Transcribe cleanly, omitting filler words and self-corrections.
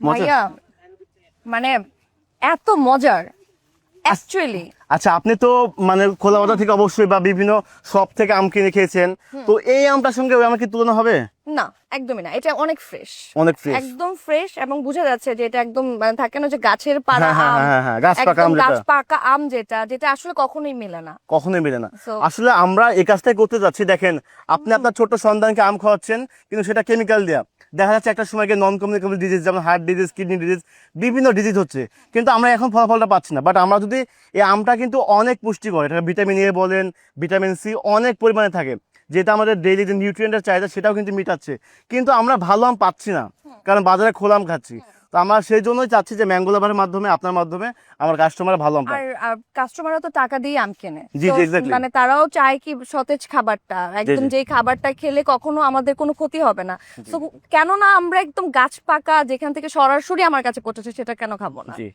ভাইয়া মানে এত মজার অ্যাকচুয়ালি। আচ্ছা, আপনি তো মানে খোলা বাজার থেকে অবশ্যই বা বিভিন্ন শপ থেকে আম কিনে খেয়েছেন, তো এই আমটার সঙ্গে ওই আমের কি তুলনা হবে? না, একদমই না, এটা অনেক ফ্রেশ, অনেক ফ্রেশ, একদম ফ্রেশ, এবং বোঝা যাচ্ছে যে এটা একদম মানে থাকে না যে গাছের পাড়া হ্যাঁ হ্যাঁ আম, হ্যাঁ হ্যাঁ, গাছ পাকা একদম আম গাছ যেটা পাকা আম, যেটা যেটা আসলে কখনোই মেলে না। কখনোই মেলে না। So, আসলে আমরা এই কাজটাই করতে যাচ্ছি। দেখেন, আপনি আপনার ছোট্ট সন্তানকে আম খাওয়াচ্ছেন, কিন্তু সেটা কেমিক্যাল দেওয়া। দেখা যাচ্ছে একটা সময় গিয়ে নন কমিউনিকেবল ডিজিজ, যেমন হার্ট ডিজিজ, কিডনি ডিজিজ, বিভিন্ন ডিজিজ হচ্ছে, কিন্তু আমরা এখন ফলাফলটা পাচ্ছি না। বাট আমরা যদি এই আমটা কিন্তু অনেক পুষ্টিকর, এটা ভিটামিন এ বলেন, ভিটামিন সি অনেক পরিমাণে থাকে, যেটা আমাদের ডেইলি যে নিউট্রিয়েন্টের চাহিদা সেটাও কিন্তু মিটাচ্ছে, কিন্তু আমরা ভালো আম পাচ্ছি না, কারণ বাজারে খোলা আম খাচ্ছি। তো আমরা সেই জন্যই চাচ্ছি যে ম্যাঙ্গো লাভারের মাধ্যমে, আপনার মাধ্যমে আমার কাস্টমার ভালো আম পায়। আর কাস্টমাররা তো টাকা দিয়ে আম কেনে, জি তো জি, এক্স্যাক্টলি। মানে তারাও চায় কি সতেজ খাবারটা, একদম জি। যেই খাবারটা খেলে কখনো আমাদের কোনো ক্ষতি হবে না। তো কেননা আমরা একদম গাছ পাকা যেখান থেকে সরাসরি আমার কাছে পৌঁছেছে সেটা কেন খাবো না? জি।